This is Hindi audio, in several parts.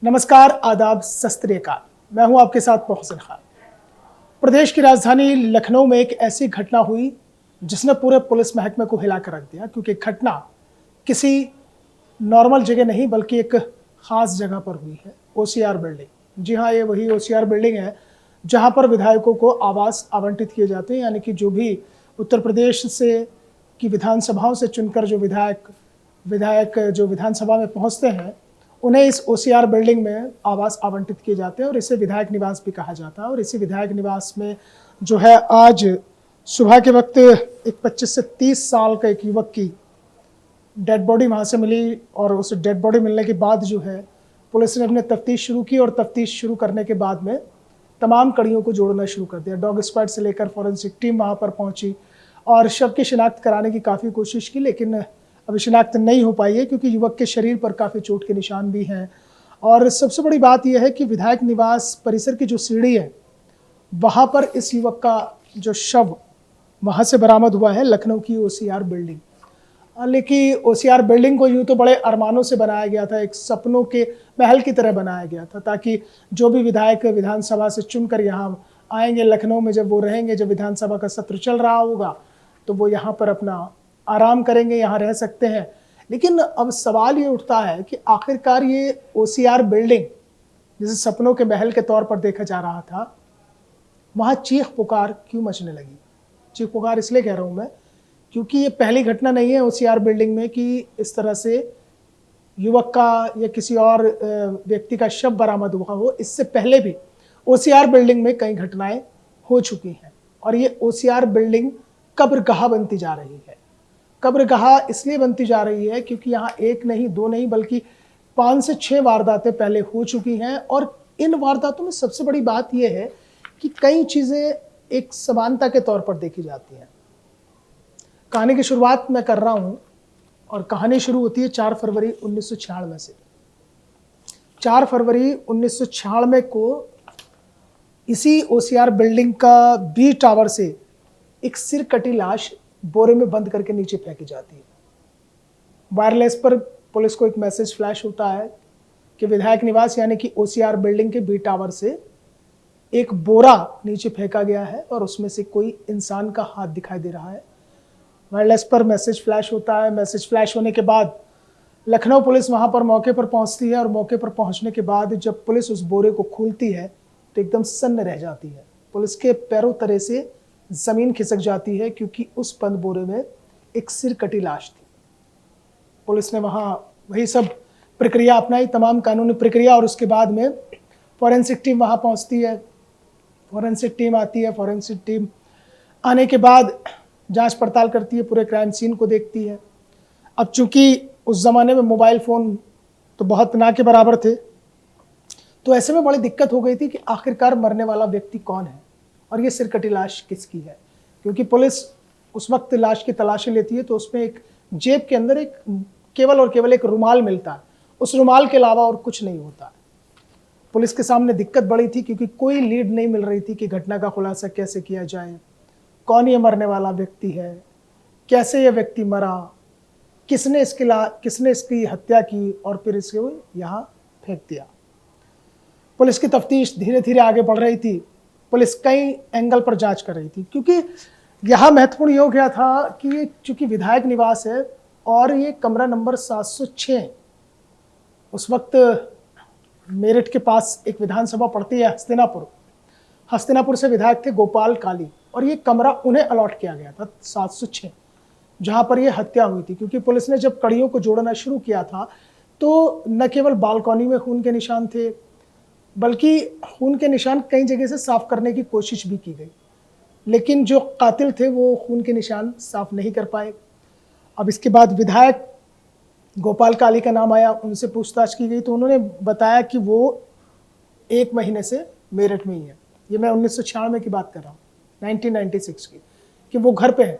नमस्कार, आदाब, सत श्री अकाल। मैं हूं आपके साथ मोहसिन खान। प्रदेश की राजधानी लखनऊ में एक ऐसी घटना हुई जिसने पूरे पुलिस महकमे को हिला कर रख दिया, क्योंकि घटना किसी नॉर्मल जगह नहीं बल्कि एक खास जगह पर हुई है। OCR building. जी हाँ, ये वही ओसीआर बिल्डिंग है जहां पर विधायकों को आवास आवंटित किए जाते हैं, यानी कि जो भी उत्तर प्रदेश से की विधानसभाओं से चुनकर जो विधायक जो विधानसभा में पहुंचते हैं, उन्हें इस ओसीआर बिल्डिंग में आवास आवंटित किए जाते हैं और इसे विधायक निवास भी कहा जाता है। और इसी विधायक निवास में जो है, आज सुबह के वक्त एक 25 से 30 साल का एक युवक की डेड बॉडी वहाँ से मिली और उस डेड बॉडी मिलने के बाद जो है पुलिस ने अपने तफ्तीश शुरू की और तफ्तीश शुरू करने के बाद में तमाम कड़ियों को जोड़ना शुरू कर दिया। डॉग स्क्वाड से लेकर फॉरेंसिक टीम वहाँ पर पहुँची और शव की शिनाख्त कराने की काफ़ी कोशिश की, लेकिन अभी शिनाख्त नहीं हो पाई है क्योंकि युवक के शरीर पर काफ़ी चोट के निशान भी हैं। और सबसे बड़ी बात यह है कि विधायक निवास परिसर की जो सीढ़ी है वहाँ पर इस युवक का जो शव वहाँ से बरामद हुआ है, लखनऊ की ओसीआर बिल्डिंग। लेकिन ओसीआर बिल्डिंग को यूँ तो बड़े अरमानों से बनाया गया था, एक सपनों के महल की तरह बनाया गया था, ताकि जो भी विधायक विधानसभा से चुनकर यहाँ आएंगे लखनऊ में, जब वो रहेंगे, जब विधानसभा का सत्र चल रहा होगा तो वो यहाँ पर अपना आराम करेंगे, यहाँ रह सकते हैं। लेकिन अब सवाल ये उठता है कि आखिरकार ये ओसीआर बिल्डिंग जिसे सपनों के महल के तौर पर देखा जा रहा था, वहाँ चीख पुकार क्यों मचने लगी? चीख पुकार इसलिए कह रहा हूँ मैं क्योंकि ये पहली घटना नहीं है ओसीआर बिल्डिंग में कि इस तरह से युवक का या किसी और व्यक्ति का शव बरामद हुआ हो। इससे पहले भी ओसीआर बिल्डिंग में कई घटनाएं हो चुकी हैं और ये ओसीआर बिल्डिंग कब्रगाह बनती जा रही है। कब्रगाह इसलिए बनती जा रही है क्योंकि यहाँ एक नहीं, दो नहीं, बल्कि 5 से 6 वारदातें पहले हो चुकी हैं। और इन वारदातों में सबसे बड़ी बात यह है कि कई चीज़ें एक समानता के तौर पर देखी जाती हैं। कहानी की शुरुआत मैं कर रहा हूँ और कहानी शुरू होती है 4 फरवरी 1996 से। 4 फरवरी 1996 को इसी ओसीआर बिल्डिंग का बी टावर से एक सिर कटी लाश बोरे में बंद करके नीचे फेंकी जाती है। वायरलेस पर पुलिस को एक मैसेज फ्लैश होता है कि विधायक निवास यानी कि ओसीआर बिल्डिंग के बी टावर से एक बोरा नीचे फेंका गया है और उसमें से कोई इंसान का हाथ दिखाई दे रहा है। वायरलेस पर मैसेज फ्लैश होता है। मैसेज फ्लैश होने के बाद लखनऊ पुलिस वहां पर मौके पर पहुंचती है और मौके पर पहुंचने के बाद जब पुलिस उस बोरे को खोलती है तो एकदम सन्न रह जाती है। पुलिस के पैरों तले से जमीन खिसक जाती है क्योंकि उस बंद बोरे में एक सिर कटी लाश थी। पुलिस ने वहां वही सब प्रक्रिया अपनाई, तमाम कानूनी प्रक्रिया, और उसके बाद में फॉरेंसिक टीम वहां पहुंचती है। फॉरेंसिक टीम आती है। फॉरेंसिक टीम आने के बाद जांच पड़ताल करती है, पूरे क्राइम सीन को देखती है। अब चूंकि उस जमाने में मोबाइल फोन तो बहुत ना के बराबर थे, तो ऐसे में बड़ी दिक्कत हो गई थी कि आखिरकार मरने वाला व्यक्ति कौन है और ये सिरकटी लाश किसकी है। क्योंकि पुलिस उस वक्त लाश की तलाशी लेती है तो उसमें एक जेब के अंदर एक केवल और केवल एक रुमाल मिलता है, उस रुमाल के अलावा और कुछ नहीं होता। पुलिस के सामने दिक्कत बड़ी थी क्योंकि कोई लीड नहीं मिल रही थी कि घटना का खुलासा कैसे किया जाए, कौन ये मरने वाला व्यक्ति है, कैसे ये व्यक्ति मरा, किसने इसकी हत्या की और फिर इसको यहाँ फेंक दिया। पुलिस की तफ्तीश धीरे धीरे आगे बढ़ रही थी। पुलिस कई एंगल पर जांच कर रही थी क्योंकि यहाँ महत्वपूर्ण ये हो गया था कि ये चूंकि विधायक निवास है और ये कमरा नंबर 706, उस वक्त मेरठ के पास एक विधानसभा पड़ती है हस्तिनापुर से विधायक थे गोपाल काली, और ये कमरा उन्हें अलॉट किया गया था 706, जहाँ पर ये हत्या हुई थी। क्योंकि पुलिस ने जब कड़ियों को जोड़ना शुरू किया था तो न केवल बालकनी में खून के निशान थे, बल्कि खून के निशान कई जगह से साफ करने की कोशिश भी की गई, लेकिन जो कातिल थे वो खून के निशान साफ नहीं कर पाए। अब इसके बाद विधायक गोपाल काली का नाम आया, उनसे पूछताछ की गई तो उन्होंने बताया कि वो 1 महीने से मेरठ में ही है। ये मैं 1996 की बात कर रहा हूँ, 1996 की, कि वो घर पे है।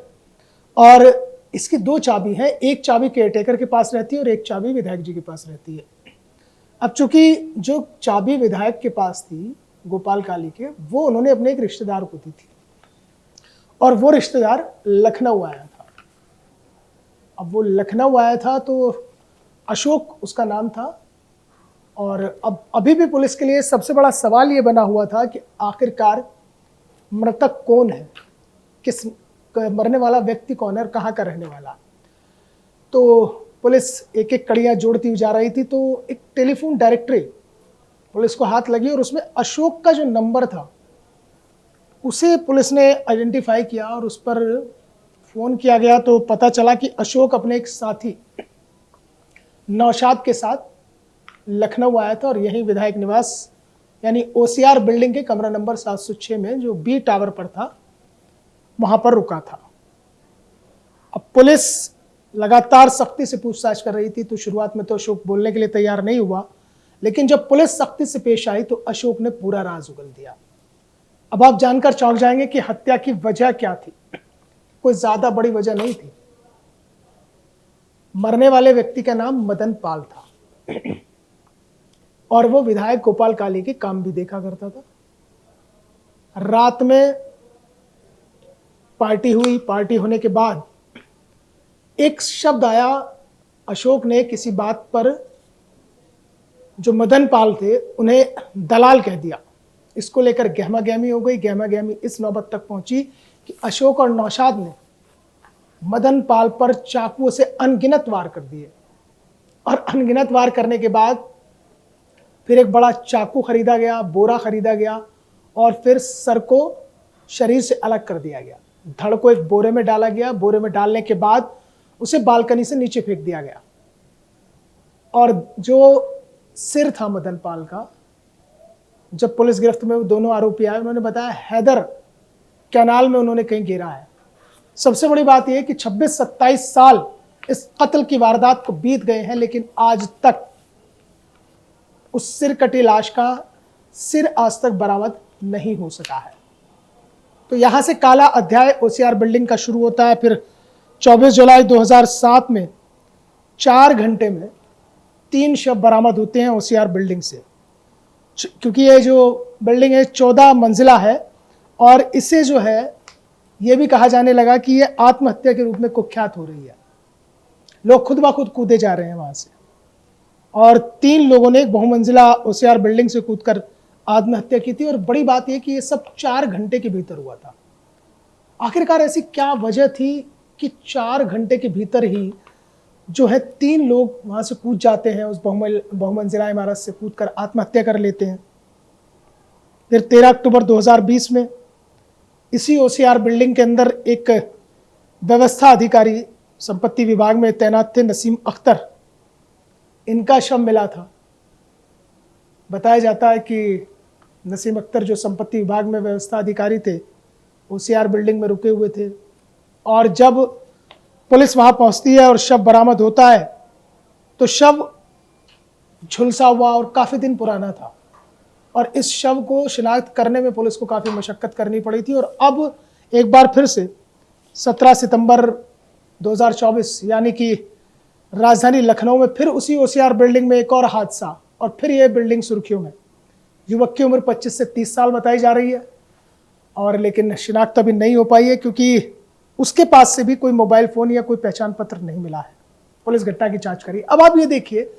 और इसकी 2 चाबी हैं, एक चाबी केयरटेकर के पास रहती है और एक चाबी विधायक जी के पास रहती है। अब चूंकि जो चाबी विधायक के पास थी गोपाल काली के, वो उन्होंने अपने एक रिश्तेदार को दी थी और वो रिश्तेदार लखनऊ आया था। अब वो लखनऊ आया था तो अशोक उसका नाम था, और अब अभी भी पुलिस के लिए सबसे बड़ा सवाल ये बना हुआ था कि आखिरकार मृतक कौन है, किस मरने वाला व्यक्ति कौन है और कहाँ का रहने वाला। तो पुलिस एक एक कड़ियाँ जोड़ती हुई जा रही थी, तो एक टेलीफोन डायरेक्टरी पुलिस को हाथ लगी और उसमें अशोक का जो नंबर था उसे पुलिस ने आइडेंटिफाई किया और उस पर फ़ोन किया गया। तो पता चला कि अशोक अपने एक साथी नौशाद के साथ लखनऊ आया था और यही विधायक निवास यानी ओसीआर बिल्डिंग के कमरा नंबर 706 में जो बी टावर पर था वहां पर रुका था। अब पुलिस लगातार सख्ती से पूछताछ कर रही थी, तो शुरुआत में तो अशोक बोलने के लिए तैयार नहीं हुआ, लेकिन जब पुलिस सख्ती से पेश आई तो अशोक ने पूरा राज उगल दिया। अब आप जानकर चौंक जाएंगे कि हत्या की वजह क्या थी। कोई ज्यादा बड़ी वजह नहीं थी। मरने वाले व्यक्ति का नाम मदन पाल था और वो विधायक गोपाल काली के काम भी देखा करता था। रात में पार्टी हुई, पार्टी होने के बाद एक शब्द आया, अशोक ने किसी बात पर जो मदन पाल थे उन्हें दलाल कह दिया। इसको लेकर गहमा गहमी हो गई। गहमा गहमी इस नौबत तक पहुंची कि अशोक और नौशाद ने मदन पाल पर चाकुओं से अनगिनत वार कर दिए और अनगिनत वार करने के बाद फिर एक बड़ा चाकू खरीदा गया, बोरा खरीदा गया और फिर सर को शरीर से अलग कर दिया गया। धड़ को एक बोरे में डाला गया। बोरे में डालने के बाद उसे बालकनी से नीचे फेंक दिया गया और जो सिर था मदन पाल का, जब पुलिस गिरफ्त में वो दोनों आरोपी आए, उन्होंने बताया हैदर कैनाल में उन्होंने कहीं गिरा है। सबसे बड़ी बात यह कि 26-27 साल इस कत्ल की वारदात को बीत गए हैं, लेकिन आज तक उस सिर कटी लाश का सिर आज तक बरामद नहीं हो सका है। तो यहां से काला अध्याय ओसीआर बिल्डिंग का शुरू होता है। फिर 24 जुलाई 2007 में 4 घंटे में 3 शव बरामद होते हैं ओसीआर बिल्डिंग से। क्योंकि ये जो बिल्डिंग है 14 मंजिला है और इसे जो है ये भी कहा जाने लगा कि ये आत्महत्या के रूप में कुख्यात हो रही है। लोग खुद ब खुद कूदे जा रहे हैं वहां से और 3 लोगों ने एक बहुमंजिला ओसीआर बिल्डिंग से कूदकर आत्महत्या की थी। और बड़ी बात यह कि ये सब 4 घंटे के भीतर हुआ था। आखिरकार ऐसी क्या वजह थी कि 4 घंटे के भीतर ही जो है 3 लोग वहां से कूद जाते हैं, उस बहुमंजिला इमारत से कूदकर आत्महत्या कर लेते हैं। फिर 13 अक्टूबर 2020 में इसी ओसीआर बिल्डिंग के अंदर एक व्यवस्था अधिकारी संपत्ति विभाग में तैनात थे, नसीम अख्तर, इनका शव मिला था। बताया जाता है कि नसीम अख्तर जो संपत्ति विभाग में व्यवस्था अधिकारी थे, ओसीआर बिल्डिंग में रुके हुए थे और जब पुलिस वहां पहुंचती है और शव बरामद होता है तो शव झुलसा हुआ और काफी दिन पुराना था और इस शव को शिनाख्त करने में पुलिस को काफी मशक्कत करनी पड़ी थी। और अब एक बार फिर से 17 सितंबर 2024 यानी कि राजधानी लखनऊ में फिर उसी ओसीआर बिल्डिंग में एक और हादसा और फिर यह बिल्डिंग सुर्खियों में। युवक की उम्र 25 से 30 साल बताई जा रही है और लेकिन शिनाख्त अभी नहीं हो पाई है क्योंकि उसके पास से भी कोई मोबाइल फोन या कोई पहचान पत्र नहीं मिला है। पुलिस घटना की जांच करी। अब आप ये देखिए,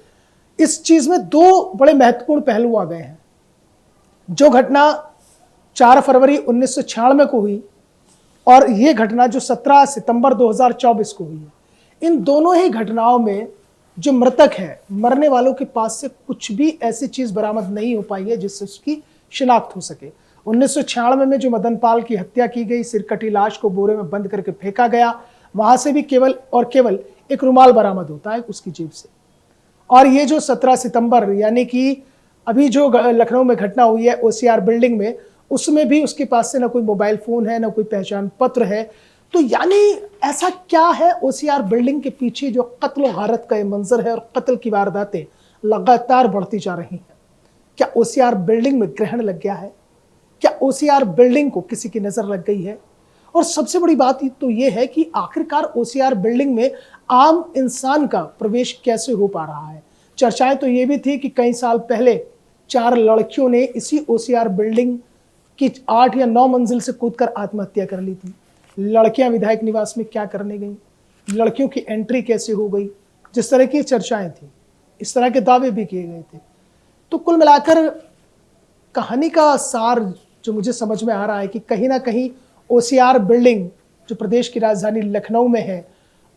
इस चीज में 2 बड़े महत्वपूर्ण पहलू आ गए हैं। जो घटना 4 फरवरी 1996 को हुई और ये घटना जो 17 सितंबर 2024 को हुई है, इन दोनों ही घटनाओं में जो मृतक है, मरने वालों के पास से कुछ भी ऐसी चीज बरामद नहीं हो पाई है जिससे उसकी शिनाख्त हो सके। 1996 में जो मदन पाल की हत्या की गई, सिर कटी लाश को बोरे में बंद करके फेंका गया, वहां से भी केवल और केवल एक रुमाल बरामद होता है उसकी जेब से। और ये जो 17 सितंबर यानी कि अभी जो लखनऊ में घटना हुई है ओसीआर बिल्डिंग में, उसमें भी उसके पास से ना कोई मोबाइल फोन है, ना कोई पहचान पत्र है। तो यानी ऐसा क्या है ओसीआर बिल्डिंग के पीछे जो कत्ल गारत का ये मंजर है और कत्ल की वारदातें लगातार बढ़ती जा रही हैं? क्या ओसीआर बिल्डिंग में ग्रहण लग गया है? क्या ओसीआर बिल्डिंग को किसी की नजर लग गई है? और सबसे बड़ी बात तो यह है कि आखिरकार ओसीआर बिल्डिंग में आम इंसान का प्रवेश कैसे हो पा रहा है? चर्चाएं तो ये भी थी कि कई साल पहले 4 लड़कियों ने इसी ओसीआर बिल्डिंग की 8 या 9 मंजिल से कूदकर आत्महत्या कर ली थी। लड़कियां विधायक निवास में क्या करने गई? लड़कियों की एंट्री कैसे हो गई? जिस तरह की चर्चाएं थी, इस तरह के दावे भी किए गए थे। तो कुल मिलाकर कहानी का सार जो मुझे समझ में आ रहा है कि कहीं ना कहीं ओसीआर बिल्डिंग जो प्रदेश की राजधानी लखनऊ में है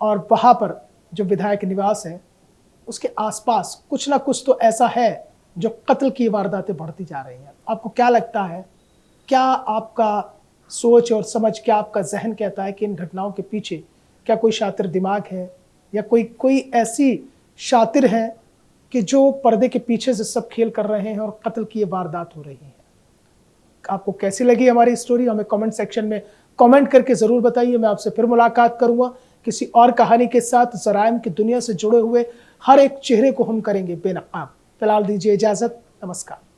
और वहाँ पर जो विधायक निवास है उसके आसपास कुछ ना कुछ तो ऐसा है जो कत्ल की वारदातें बढ़ती जा रही हैं। आपको क्या लगता है, क्या आपका सोच और समझ, क्या आपका जहन कहता है कि इन घटनाओं के पीछे क्या कोई शातिर दिमाग है या कोई ऐसी शातिर है कि जो पर्दे के पीछे से सब खेल कर रहे हैं और कत्ल की ये वारदात हो रही है? आपको कैसी लगी हमारी स्टोरी, हमें कमेंट सेक्शन में कमेंट करके ज़रूर बताइए। मैं आपसे फिर मुलाकात करूंगा किसी और कहानी के साथ। जराइम की दुनिया से जुड़े हुए हर एक चेहरे को हम करेंगे बेनकाब। फिलहाल दीजिए इजाज़त, नमस्कार।